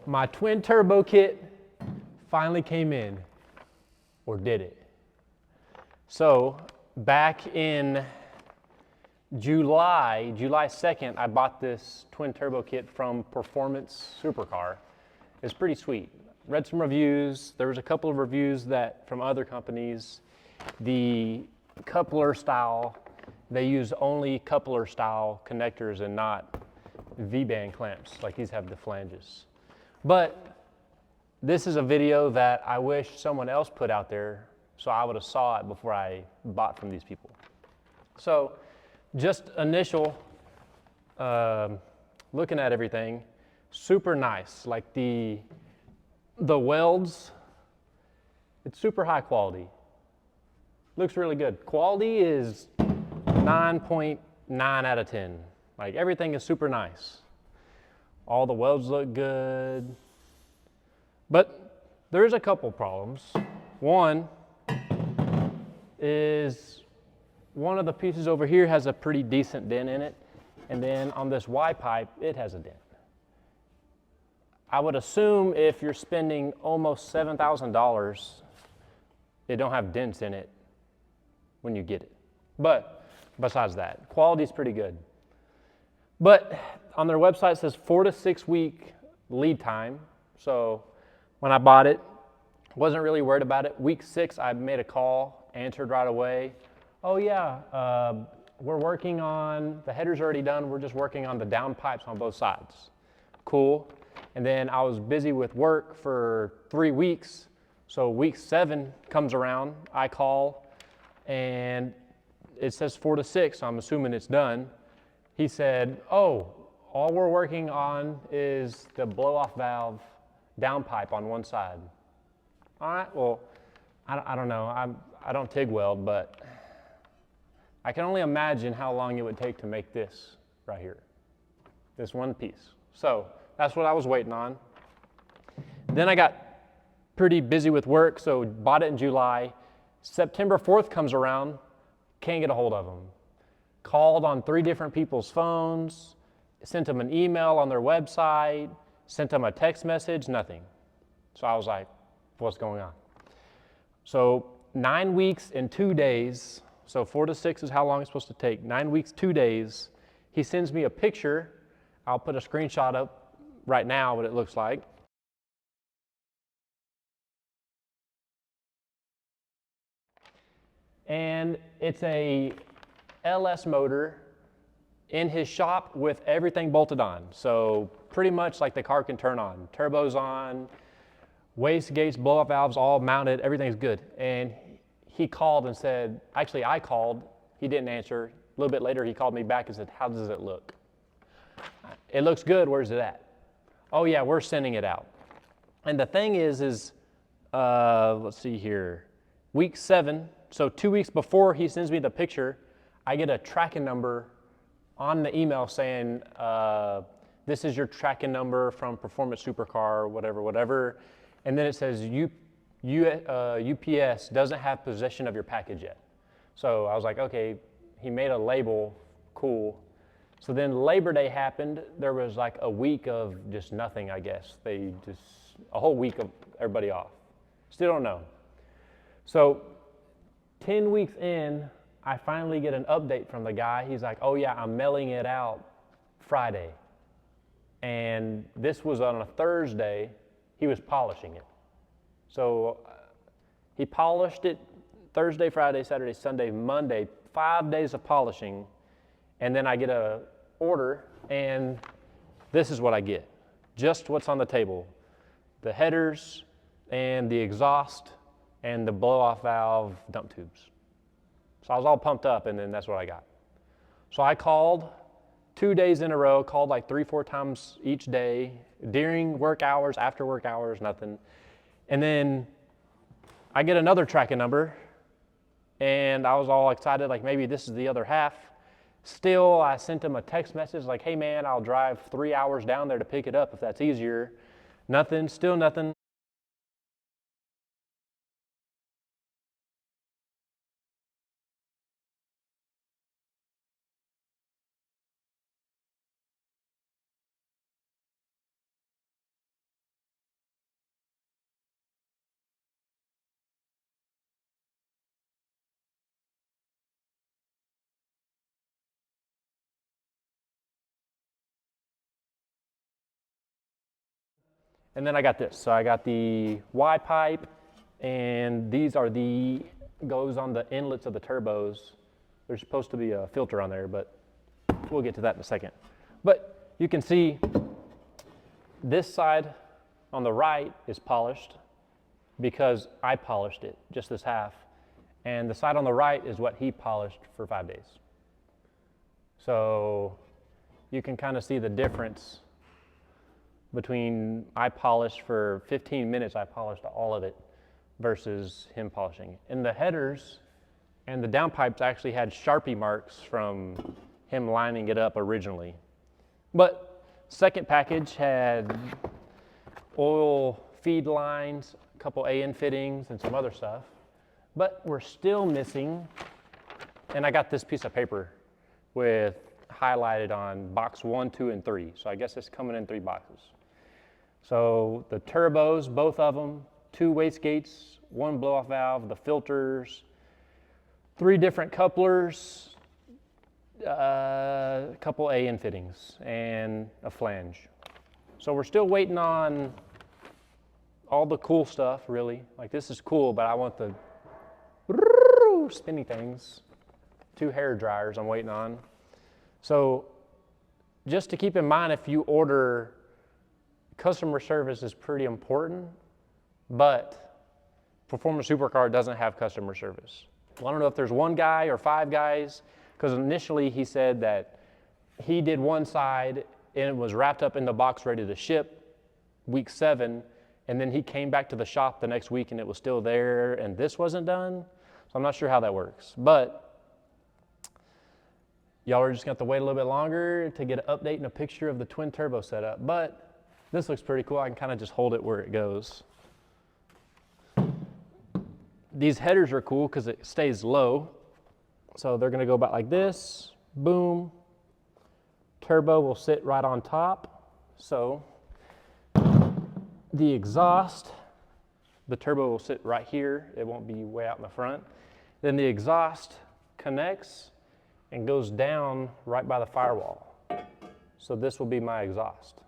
my twin turbo kit finally came in, or did it? So back in July 2nd, I bought this twin turbo kit from Preformance Supercar. It's pretty sweet. Read some reviews. There was a couple of reviews that from other companies. The coupler style, they use only coupler style connectors and not V-band clamps, like these have the flanges. But this is a video that I wish someone else put out there, so I would have saw it before I bought from these people. So just initial looking at everything, super nice. Like the welds, it's super high quality. Looks really good. Quality is 9.9 out of 10. Like everything is super nice. All the welds look good. But there's a couple problems. One is one of the pieces over here has a pretty decent dent in it. And then on this Y pipe, it has a dent. I would assume if you're spending almost $7,000, it don't have dents in it when you get it. But besides that, quality is pretty good. But on their website it says 4 to 6 week lead time. So when I bought it, wasn't really worried about it. Week 6, I made a call, answered right away. Oh yeah, we're working on, the header's already done, we're just working on the down pipes on both sides. Cool. And then I was busy with work for 3 weeks. So week 7 comes around, I call, and it says 4 to 6, so I'm assuming it's done. He said, oh, all we're working on is the blow-off valve down pipe on one side. All right, well, I don't know. I don't TIG weld, but I can only imagine how long it would take to make this right here, this one piece. So that's what I was waiting on. Then I got pretty busy with work, so bought it in July. September 4th comes around, can't get a hold of them. Called on 3 different people's phones, sent them an email on their website, sent them a text message, nothing. So I was like, what's going on? So 9 weeks and 2 days, so 4 to 6 is how long it's supposed to take. 9 weeks, 2 days. He sends me a picture. I'll put a screenshot up right now what it looks like. And it's a LS motor in his shop with everything bolted on. So pretty much like the car can turn on. Turbo's on, waste gates, blow-off valves all mounted, everything's good. And he called and said, actually I called, he didn't answer. A little bit later he called me back and said, how does it look? It looks good, where's it at? Oh yeah, we're sending it out. And the thing is let's see here, week 7, so 2 weeks before he sends me the picture, I get a tracking number on the email saying, this is your tracking number from Preformance Supercar, whatever. And then it says, UPS doesn't have possession of your package yet. So I was like, okay, he made a label, cool. So then Labor Day happened. There was like a week of just nothing, I guess. A whole week of everybody off. Still don't know. So 10 weeks in, I finally get an update from the guy. He's like, oh yeah, I'm mailing it out Friday. And this was on a Thursday. He was polishing it. So he polished it Thursday, Friday, Saturday, Sunday, Monday, 5 days of polishing. And then I get a order, and this is what I get. Just what's on the table. The headers and the exhaust and the blow-off valve dump tubes. So I was all pumped up, and then that's what I got. So I called 2 days in a row, called like 3-4 times each day, during work hours, after work hours, nothing. And then I get another tracking number, and I was all excited, like maybe this is the other half. Still, I sent him a text message like, hey man, I'll drive 3 hours down there to pick it up if that's easier. Nothing, still nothing. And then I got this. So I got the Y pipe, and these are the, goes on the inlets of the turbos. There's supposed to be a filter on there, but we'll get to that in a second. But you can see this side on the right is polished because I polished it, just this half. And the side on the right is what he polished for 5 days. So you can kind of see the difference between I polished for 15 minutes, I polished all of it, versus him polishing. And the headers and the downpipes actually had Sharpie marks from him lining it up originally. But second package had oil feed lines, a couple AN fittings, and some other stuff. But we're still missing, and I got this piece of paper with highlighted on box 1, 2, and 3. So I guess it's coming in 3 boxes. So the turbos, both of them, 2 wastegates, 1 blow-off valve, the filters, 3 different couplers, a couple AN fittings, and a flange. So we're still waiting on all the cool stuff, really. Like, this is cool, but I want the spinny things. 2 hair dryers I'm waiting on. So just to keep in mind, if you order, customer service is pretty important, but Preformance Supercar doesn't have customer service. Well, I don't know if there's 1 guy or 5 guys, because initially he said that he did one side and it was wrapped up in the box ready to ship week 7, and then he came back to the shop the next week and it was still there and this wasn't done. So I'm not sure how that works, but y'all are just gonna have to wait a little bit longer to get an update and a picture of the twin turbo setup. But this looks pretty cool. I can kind of just hold it where it goes. These headers are cool because it stays low. So they're gonna go about like this, boom. Turbo will sit right on top. So the exhaust, the turbo will sit right here. It won't be way out in the front. Then the exhaust connects and goes down right by the firewall. So this will be my exhaust.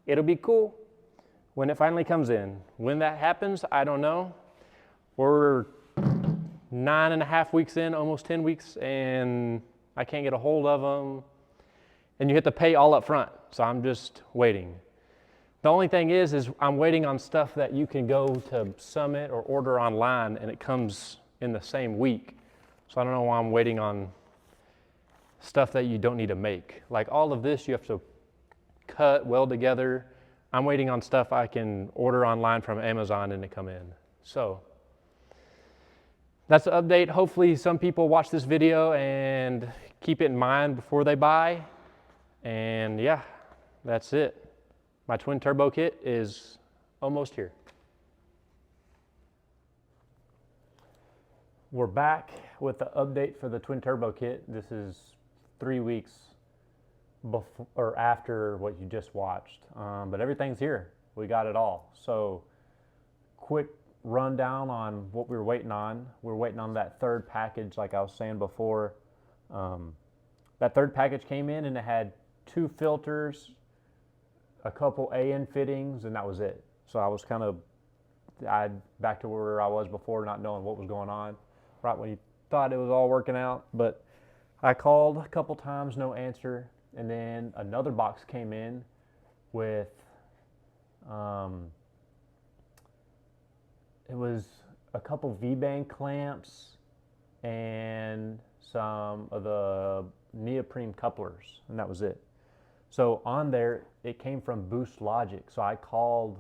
It'll be cool when it finally comes in. When that happens, I don't know. We're 9.5 weeks in, almost 10 weeks, and I can't get a hold of them. And you have to pay all up front, so I'm just waiting. The only thing is I'm waiting on stuff that you can go to Summit or order online, and it comes in the same week. So I don't know why I'm waiting on stuff that you don't need to make. Like all of this, you have to cut, weld together. I'm waiting on stuff I can order online from Amazon and it come in. So that's the update. Hopefully some people watch this video and keep it in mind before they buy. And yeah, that's it. My twin turbo kit is almost here. We're back with the update for the twin turbo kit. This is 3 weeks before or after what you just watched, but everything's here. We got it all. So quick rundown on what we were waiting on. We're waiting on that 3rd package, like I was saying before. That 3rd package came in and it had 2 filters, a couple AN fittings, and that was it. So I was kind of back to where I was before, not knowing what was going on, right when you thought it was all working out. But I called a couple times, no answer. And then another box came in with, it was a couple V-band clamps and some of the neoprene couplers, and that was it. So on there, it came from Boost Logic. So I called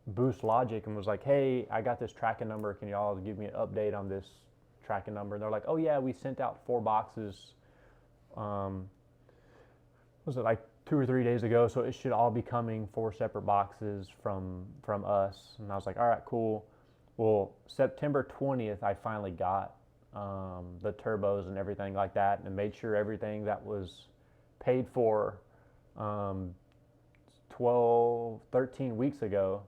Boost Logic and was like, hey, I got this tracking number. Can y'all give me an update on this tracking number? And they're like, oh yeah, we sent out 4 boxes. Was it like 2 or 3 days ago? So it should all be coming 4 separate boxes from us. And I was like, all right, cool. Well, September 20th, I finally got the turbos and everything like that, and made sure everything that was paid for 12, 13 weeks ago,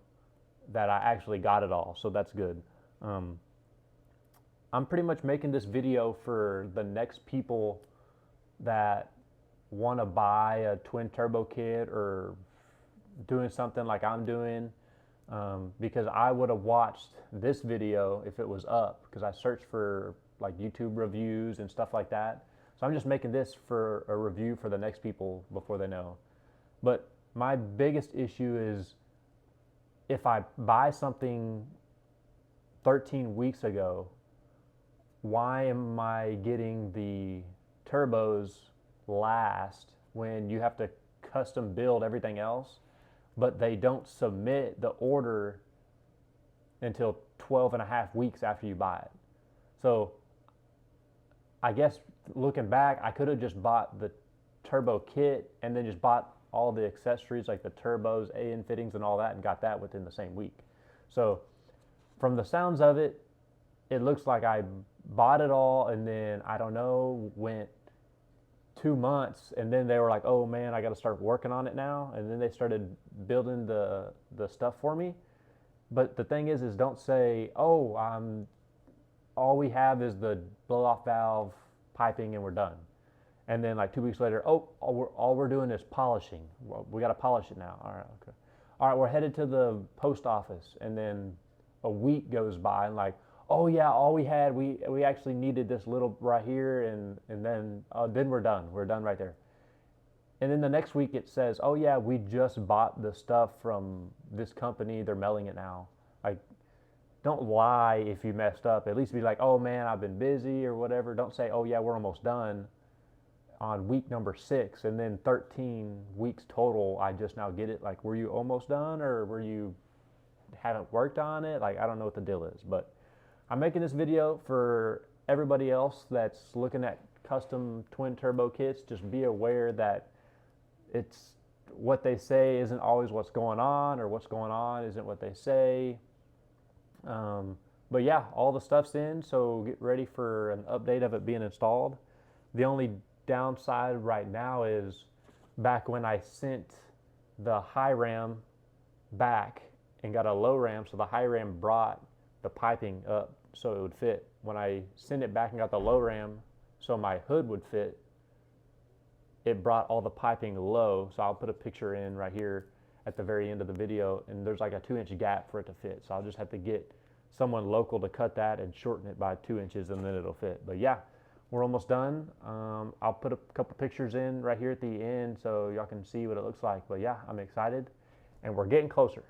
that I actually got it all. So that's good. I'm pretty much making this video for the next people that want to buy a twin turbo kit or doing something like I'm doing, because I would have watched this video if it was up, because I searched for like YouTube reviews and stuff like that. So I'm just making this for a review for the next people before they know. But my biggest issue is if I buy something 13 weeks ago, why am I getting the turbos last when you have to custom build everything else, but they don't submit the order until 12 and a half weeks after you buy it? So I guess looking back, I could have just bought the turbo kit and then just bought all the accessories like the turbos, AN fittings and all that, and got that within the same week. So from the sounds of it, it looks like I bought it all and then, I don't know, went 2 months and then they were like, oh man, I got to start working on it now. And then they started building the stuff for me. But the thing is don't say, oh, all we have is the blow off valve piping and we're done. And then like 2 weeks later, oh, all we're doing is polishing. Well, we got to polish it now. All right, okay. All right, we're headed to the post office. And then a week goes by and like, oh yeah, all we had, we actually needed this little right here, and then we're done. We're done right there. And then the next week it says, oh yeah, we just bought the stuff from this company. They're mailing it now. Like, don't lie if you messed up. At least be like, oh man, I've been busy or whatever. Don't say, oh yeah, we're almost done on week number 6, and then 13 weeks total, I just now get it. Like, were you almost done, or were you haven't worked on it? Like, I don't know what the deal is, but I'm making this video for everybody else that's looking at custom twin turbo kits. Just be aware that it's what they say isn't always what's going on, or what's going on isn't what they say. But yeah, all the stuff's in, so get ready for an update of it being installed. The only downside right now is back when I sent the high ram back and got a low ram, so the high ram brought the piping up so it would fit. When I sent it back and got the low ram so my hood would fit, it brought all the piping low. So I'll put a picture in right here at the very end of the video, and there's like a 2-inch gap for it to fit. So I'll just have to get someone local to cut that and shorten it by 2 inches, and then it'll fit. But yeah, we're almost done. I'll put a couple pictures in right here at the end so y'all can see what it looks like. But yeah, I'm excited and we're getting closer.